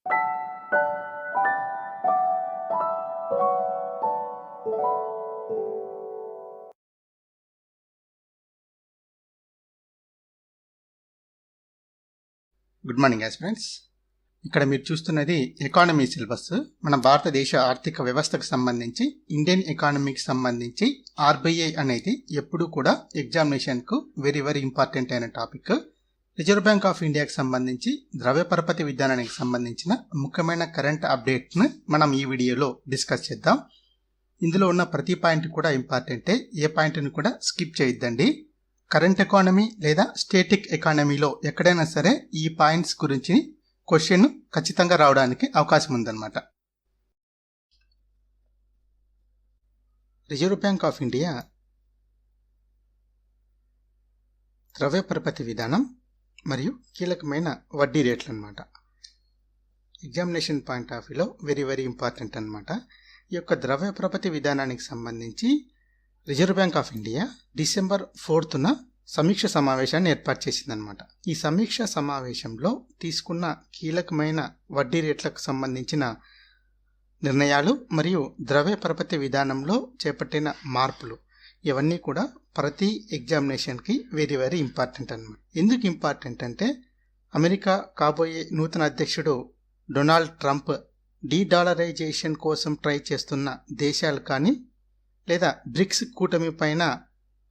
Good morning friends. ఇక్కడ మీరు చూస్తున్నది ఎకానమీ సిలబస్. మన భారతదేశ ఆర్థిక వ్యవస్థకు సంబంధించి ఇండియన్ ఎకానమీకి సంబంధించి ఆర్బీఐ అనేది ఎప్పుడూ కూడా ఎగ్జామినేషన్కు వెరీ వెరీ ఇంపార్టెంట్ అయిన టాపిక్. రిజర్వ్ బ్యాంక్ ఆఫ్ ఇండియాకి సంబంధించి ద్రవ్య పరపతి విధానానికి సంబంధించిన ముఖ్యమైన కరెంట్ అప్డేట్ను మనం ఈ వీడియోలో డిస్కస్ చేద్దాం. ఇందులో ఉన్న ప్రతి పాయింట్ కూడా ఇంపార్టెంటే, ఏ పాయింట్ని కూడా స్కిప్ చేయొద్దండి. కరెంట్ ఎకానమీ లేదా స్టేటిక్ ఎకానమీలో ఎక్కడైనా సరే ఈ పాయింట్స్ గురించి క్వశ్చన్ ఖచ్చితంగా రావడానికి అవకాశం ఉందన్నమాట. రిజర్వ్ బ్యాంక్ ఆఫ్ ఇండియా ద్రవ్య పరపతి విధానం మరియు కీలకమైన వడ్డీ రేట్లు అన్నమాట. ఎగ్జామినేషన్ పాయింట్ ఆఫ్ వ్యూలో వెరీ వెరీ ఇంపార్టెంట్ అన్నమాట. ఈ యొక్క ద్రవ్య పరపతి విధానానికి సంబంధించి reserve bank of India December 4న సమీక్ష సమావేశాన్ని ఏర్పాటు చేసిందనమాట. ఈ సమీక్ష సమావేశంలో తీసుకున్న కీలకమైన వడ్డీ రేట్లకు సంబంధించిన నిర్ణయాలు మరియు ద్రవ్య పరపతి విధానంలో చేపట్టిన మార్పులు ఇవన్నీ కూడా ప్రతి ఎగ్జామినేషన్కి వెరీ వెరీ ఇంపార్టెంట్ అన్నమాట. ఎందుకు ఇంపార్టెంట్ అంటే అమెరికా కాబోయే నూతన అధ్యక్షుడు డొనాల్డ్ ట్రంప్ డీడాలరైజేషన్ కోసం ట్రై చేస్తున్న దేశాలు కానీ లేదా బ్రిక్స్ కూటమి పైన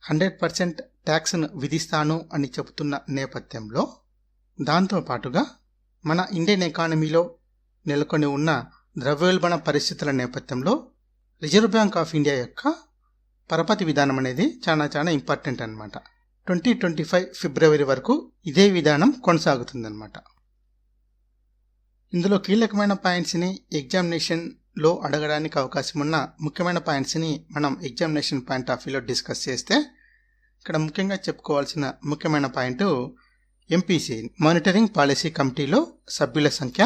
100% ట్యాక్స్ను విధిస్తాను అని చెబుతున్న నేపథ్యంలో, దాంతోపాటుగా మన ఇండియన్ ఎకానమీలో నెలకొని ఉన్న ద్రవ్యోల్బణ పరిస్థితుల నేపథ్యంలో రిజర్వ్ బ్యాంక్ ఆఫ్ ఇండియా యొక్క పరపతి విధానం అనేది చాలా ఇంపార్టెంట్ అన్నమాట. 2025 ఫిబ్రవరి వరకు ఇదే విధానం కొనసాగుతుందన్నమాట. ఇందులో కీలకమైన పాయింట్స్ని ఎగ్జామినేషన్లో అడగడానికి అవకాశం ఉన్న ముఖ్యమైన పాయింట్స్ని మనం ఎగ్జామినేషన్ పాయింట్ ఆఫ్ వ్యూలో డిస్కస్ చేస్తే, ఇక్కడ ముఖ్యంగా చెప్పుకోవాల్సిన ముఖ్యమైన పాయింట్ ఎంపీసీ మానిటరింగ్ పాలసీ కమిటీలో సభ్యుల సంఖ్య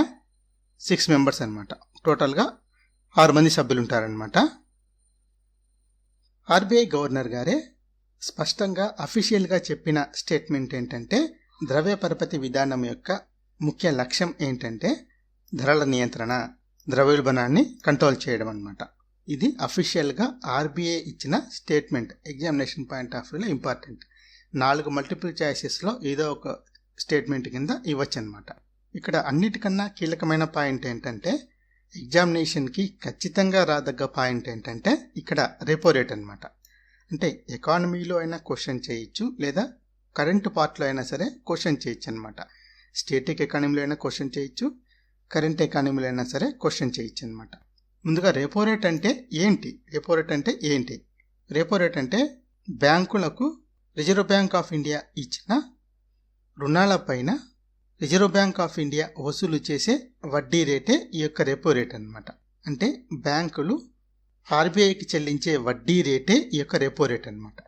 6 మెంబర్స్ అనమాట. టోటల్గా 6 మంది సభ్యులు ఉంటారనమాట. ఆర్బీఐ గవర్నర్ గారే స్పష్టంగా అఫీషియల్గా చెప్పిన స్టేట్మెంట్ ఏంటంటే, ద్రవ్య పరపతి విధానం యొక్క ముఖ్య లక్ష్యం ఏంటంటే ధరల నియంత్రణ, ద్రవ్యోల్బణాన్ని కంట్రోల్ చేయడం అన్నమాట. ఇది అఫీషియల్గా ఆర్బీఐ ఇచ్చిన స్టేట్మెంట్. ఎగ్జామినేషన్ పాయింట్ ఆఫ్ వ్యూలో ఇంపార్టెంట్. 4 మల్టిపుల్ చాయిసెస్లో ఏదో ఒక స్టేట్మెంట్ కింద ఇవ్వచ్చు అనమాట. ఇక్కడ అన్నిటికన్నా కీలకమైన పాయింట్ ఏంటంటే, ఎగ్జామినేషన్కి ఖచ్చితంగా రాదగ్గ పాయింట్ ఏంటంటే ఇక్కడ రెపో రేట్ అనమాట. అంటే ఎకానమీలో అయినా క్వశ్చన్ చేయొచ్చు, లేదా కరెంట్ పార్ట్లో అయినా సరే క్వశ్చన్ చేయొచ్చు అనమాట. స్టేటిక్ ఎకానమీలో అయినా క్వశ్చన్ చేయొచ్చు, కరెంట్ ఎకానమీలో అయినా సరే క్వశ్చన్ చేయొచ్చు అనమాట. ముందుగా రెపో రేట్ అంటే ఏంటి? రెపో రేట్ అంటే బ్యాంకులకు రిజర్వ్ బ్యాంక్ ఆఫ్ ఇండియా ఇచ్చిన రుణాలపైన రిజర్వ్ బ్యాంక్ ఆఫ్ ఇండియా వసూలు చేసే వడ్డీ రేటే ఈ యొక్క రెపో రేట్ అనమాట. అంటే బ్యాంకులు ఆర్బీఐకి చెల్లించే వడ్డీ రేటే ఈ యొక్క రెపో రేట్ అనమాట.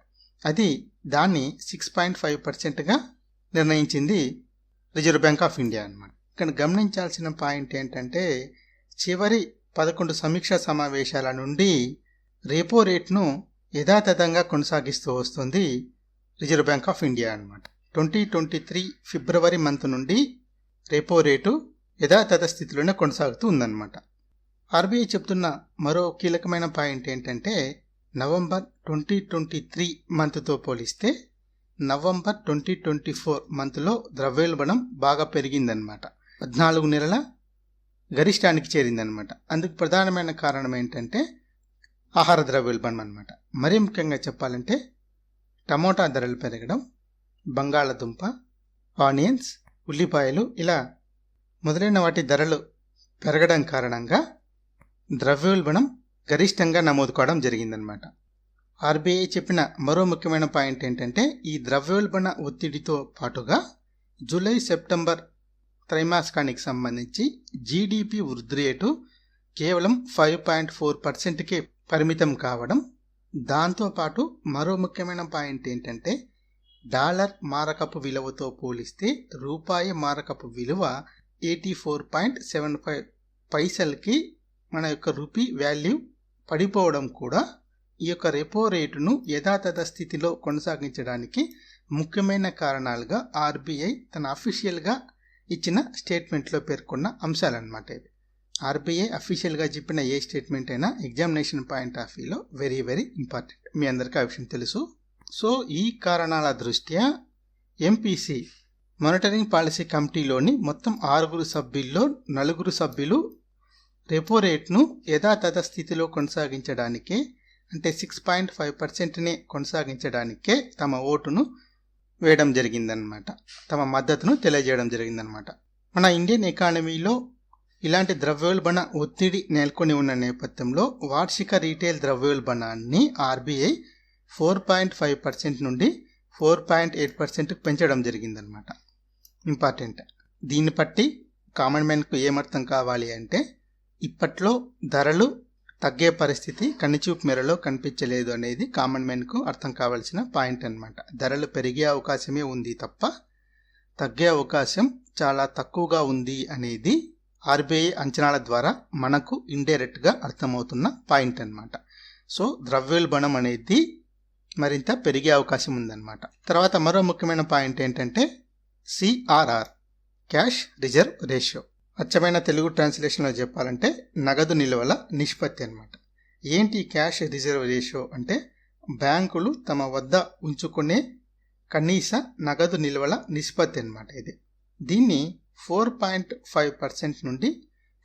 అది దాన్ని 6.5%గా నిర్ణయించింది రిజర్వ్ బ్యాంక్ ఆఫ్ ఇండియా అనమాట. ఇక్కడ గమనించాల్సిన పాయింట్ ఏంటంటే, చివరి 11 సమీక్షా సమావేశాల నుండి రెపో రేట్ను యథాతథంగా కొనసాగిస్తూ వస్తుంది రిజర్వ్ బ్యాంక్ ఆఫ్ ఇండియా అనమాట. 2023 ఫిబ్రవరి మంత్ నుండి రెపో రేటు యథాతథ స్థితిలోనే కొనసాగుతూ ఉందన్నమాట. ఆర్బీఐ చెప్తున్న మరో కీలకమైన పాయింట్ ఏంటంటే, నవంబర్ 2023 మంత్తో పోలిస్తే నవంబర్ 2024 మంత్లో ద్రవ్యోల్బణం బాగా పెరిగిందనమాట. 14 నెలల గరిష్టానికి చేరిందనమాట. అందుకు ప్రధానమైన కారణం ఏంటంటే ఆహార ద్రవ్యోల్బణం అనమాట. మరీ ముఖ్యంగా చెప్పాలంటే టమోటా ధరలు పెరగడం, బంగాళదుంప, ఆనియన్స్, ఉల్లిపాయలు ఇలా మొదలైన వాటి ధరలు పెరగడం కారణంగా ద్రవ్యోల్బణం గరిష్టంగా నమోదు కావడం జరిగిందనమాట. ఆర్బీఐ చెప్పిన మరో ముఖ్యమైన పాయింట్ ఏంటంటే, ఈ ద్రవ్యోల్బణ ఒత్తిడితో పాటుగా జూలై సెప్టెంబర్ త్రైమాసికానికి సంబంధించి జీడిపి వృద్ధి రేటు కేవలం 5.4%కే పరిమితం కావడం. దాంతోపాటు మరో ముఖ్యమైన పాయింట్ ఏంటంటే, డాలర్ మారకపు విలువతో పోలిస్తే రూపాయి మారకపు విలువ 84.75 పైసలకి మన యొక్క రూపీ వాల్యూ పడిపోవడం కూడా ఈ యొక్క రెపో రేటును యథాతథ స్థితిలో కొనసాగించడానికి ముఖ్యమైన కారణాలుగా ఆర్బీఐ తన అఫీషియల్గా ఇచ్చిన స్టేట్మెంట్లో పేర్కొన్న అంశాలన్నమాట ఇవి. ఆర్బీఐ అఫీషియల్గా చెప్పిన ఏ స్టేట్మెంట్ అయినా ఎగ్జామినేషన్ పాయింట్ ఆఫ్ వ్యూలో వెరీ వెరీ ఇంపార్టెంట్. మీ అందరికీ ఆ విషయం తెలుసు. సో ఈ కారణాల దృష్ట్యా ఎంపీసీ మానిటరింగ్ పాలసీ కమిటీలోని మొత్తం 6 సభ్యుల్లో 4 సభ్యులు రెపో రేట్ను యథాతథ స్థితిలో కొనసాగించడానికే, అంటే 6.5%నే కొనసాగించడానికే తమ ఓటును వేయడం జరిగిందనమాట, తమ మద్దతును తెలియజేయడం జరిగిందనమాట. మన ఇండియన్ ఎకానమీలో ఇలాంటి ద్రవ్యోల్బణ ఒత్తిడి నెలకొని ఉన్న నేపథ్యంలో వార్షిక రీటైల్ ద్రవ్యోల్బణాన్ని ఆర్బీఐ 4.5% నుండి 4.8%కు పెంచడం జరిగిందనమాట. ఇంపార్టెంట్. దీన్ని బట్టి కామన్ మ్యాన్కు ఏమర్థం కావాలి అంటే ఇప్పట్లో ధరలు తగ్గే పరిస్థితి కన్నిచూపు మేరలో కనిపించలేదు అనేది కామన్ మ్యాన్కు అర్థం కావాల్సిన పాయింట్ అనమాట. ధరలు పెరిగే అవకాశమే ఉంది తప్ప తగ్గే అవకాశం చాలా తక్కువగా ఉంది అనేది ఆర్బీఐ అంచనాల ద్వారా మనకు ఇండైరెక్ట్గా అర్థమవుతున్న పాయింట్ అనమాట. సో ద్రవ్యోల్బణం అనేది మరింత పెరిగే అవకాశం ఉందన్నమాట. తర్వాత మరో ముఖ్యమైన పాయింట్ ఏంటంటే సిఆర్ఆర్, క్యాష్ రిజర్వ్ రేషియో. అచ్చమైన తెలుగు ట్రాన్స్లేషన్లో చెప్పాలంటే నగదు నిల్వల నిష్పత్తి అనమాట. ఏంటి క్యాష్ రిజర్వ్ రేషియో అంటే బ్యాంకులు తమ వద్ద ఉంచుకునే కనీస నగదు నిల్వల నిష్పత్తి అనమాట ఇది. దీన్ని 4.5% నుండి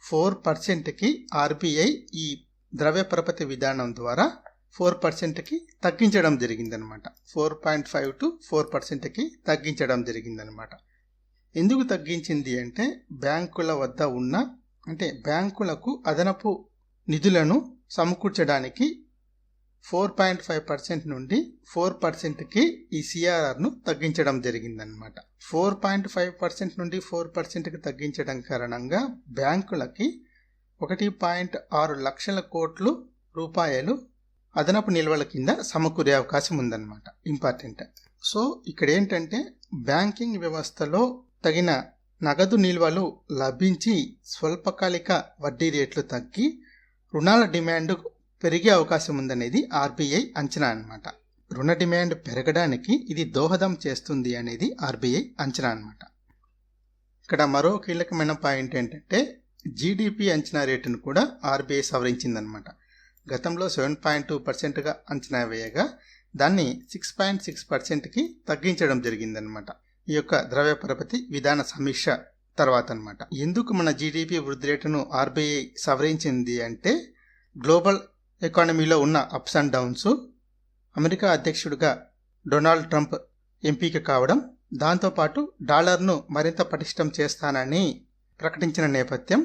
4%కి ఆర్బీఐ ఈ ద్రవ్య పరపతి విధానం ద్వారా 4%కి తగ్గించడం జరిగిందనమాట. 4.5 to 4%కి తగ్గించడం జరిగిందనమాట. ఎందుకు తగ్గించింది అంటే బ్యాంకుల వద్ద ఉన్న, అంటే బ్యాంకులకు అదనపు నిధులను సమకూర్చడానికి 4.5% నుండి 4%కి ఈ సిఆర్ఆర్ను తగ్గించడం జరిగిందనమాట. 4.5% నుండి 4%కి తగ్గించడం కారణంగా బ్యాంకులకి 1.6 లక్షల కోట్లు రూపాయలు అదనపు నిల్వల కింద సమకూరే అవకాశం ఉందన్నమాట. ఇంపార్టెంట్. సో ఇక్కడ ఏంటంటే బ్యాంకింగ్ వ్యవస్థలో తగిన నగదు నిల్వలు లభించి స్వల్పకాలిక వడ్డీ రేట్లు తగ్గి రుణాల డిమాండ్ పెరిగే అవకాశం ఉందనేది ఆర్బీఐ అంచనా అన్నమాట. రుణ డిమాండ్ పెరగడానికి ఇది దోహదం చేస్తుంది అనేది ఆర్బీఐ అంచనా అన్నమాట. ఇక్కడ మరో కీలకమైన పాయింట్ ఏంటంటే జీడిపి అంచనా రేటును కూడా ఆర్బీఐ సవరించిందనమాట. గతంలో 7.2%గా అంచనా వేయగా దాన్ని 6.6%కి తగ్గించడం జరిగిందనమాట. ఈ యొక్క ద్రవ్య పరపతి విధాన సమీక్ష తర్వాత అనమాట. ఎందుకు మన జీడిపి వృద్ధి రేటును ఆర్బీఐ సవరించింది అంటే గ్లోబల్ ఎకానమీలో ఉన్న అప్స్ అండ్ డౌన్స్, అమెరికా అధ్యక్షుడిగా డొనాల్డ్ ట్రంప్ ఎంపిక కావడం, దాంతోపాటు డాలర్ను మరింత పటిష్టం చేస్తానని ప్రకటించిన నేపథ్యం,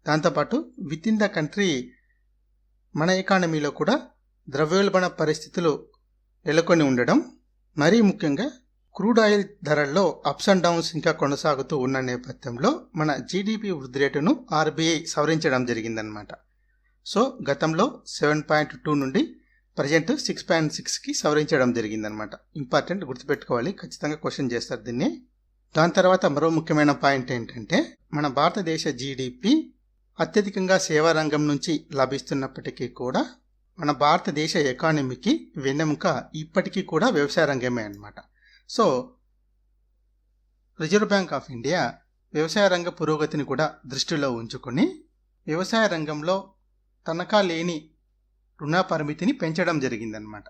దాంతోపాటు విత్ ఇన్ ద కంట్రీ మన ఎకానమీలో కూడా ద్రవ్యోల్బణ పరిస్థితులు నెలకొని ఉండడం, మరీ ముఖ్యంగా క్రూడ్ ఆయిల్ ధరల్లో అప్స్ అండ్ డౌన్స్ ఇంకా కొనసాగుతూ ఉన్న నేపథ్యంలో మన జీడిపి వృద్ధి రేటును ఆర్బీఐ సవరించడం జరిగిందనమాట. సో గతంలో 7.2 నుండి ప్రజెంట్ 6.6కి సవరించడం జరిగిందనమాట. ఇంపార్టెంట్, గుర్తుపెట్టుకోవాలి, ఖచ్చితంగా క్వశ్చన్ చేస్తారు దీన్ని. దాని తర్వాత మరో ముఖ్యమైన పాయింట్ ఏంటంటే మన భారతదేశ జీడిపి అత్యధికంగా సేవా రంగం నుంచి లభిస్తున్నప్పటికీ కూడా మన భారతదేశ ఎకానమీకి వెన్నెముక ఇప్పటికీ కూడా వ్యవసాయ రంగమే అన్నమాట. So reserve bank of India వ్యవసాయ రంగ పురోగతిని కూడా దృష్టిలో ఉంచుకొని వ్యవసాయ రంగంలో తనఖా లేని రుణ పరిమితిని పెంచడం జరిగిందనమాట.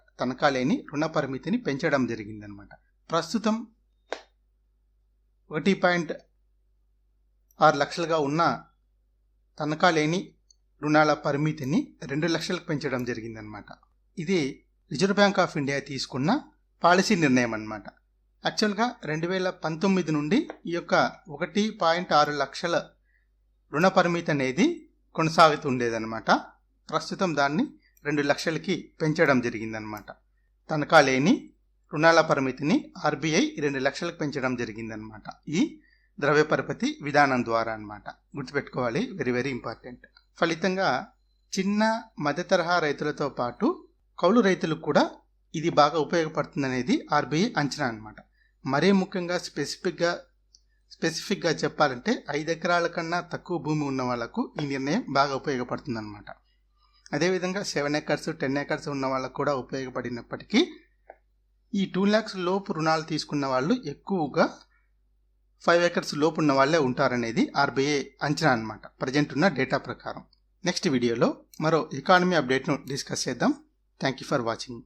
ప్రస్తుతం 1.6 లక్షలుగా ఉన్న తనఖా లేని రుణాల పరిమితిని 2 లక్షలకు పెంచడం జరిగిందనమాట. ఇది రిజర్వ్ బ్యాంక్ ఆఫ్ ఇండియా తీసుకున్న పాలసీ నిర్ణయం అన్నమాట. యాక్చువల్గా 2019 నుండి ఈ యొక్క 1.6 లక్షల రుణ పరిమితి అనేది కొనసాగుతుండేదన్నమాట. ప్రస్తుతం దాన్ని 2 లక్షలకి పెంచడం జరిగిందనమాట. తనఖా లేని రుణాల పరిమితిని ఆర్బీఐ 2 లక్షలకు పెంచడం జరిగిందనమాట. ఈ ద్రవ్య పరపతి విధానం ద్వారా అన్నమాట. గుర్తుపెట్టుకోవాలి, వెరీ వెరీ ఇంపార్టెంట్. ఫలితంగా చిన్న మధ్య తరహా రైతులతో పాటు కౌలు రైతులకు కూడా ఇది బాగా ఉపయోగపడుతుందనేది ఆర్బీఐ అంచనా అన్నమాట. మరీ ముఖ్యంగా స్పెసిఫిక్గా చెప్పాలంటే 5 ఎకరాల కన్నా తక్కువ భూమి ఉన్న వాళ్ళకు ఈ నిర్ణయం బాగా ఉపయోగపడుతుందన్నమాట. అదేవిధంగా 7 ఎకర్స్ 10 ఎకర్స్ ఉన్న వాళ్ళకు కూడా ఉపయోగపడినప్పటికీ ఈ 2 lakhs లోపు రుణాలు తీసుకున్న వాళ్ళు ఎక్కువగా 5 acres లోపు ఉన్న వాళ్ళే ఉంటారనేది ఆర్బీఐ అంచనా అన్నమాట, ప్రజెంట్ ఉన్న డేటా ప్రకారం. నెక్స్ట్ వీడియోలో మరో ఎకానమీ అప్డేట్ను డిస్కస్ చేద్దాం. Thank you for watching.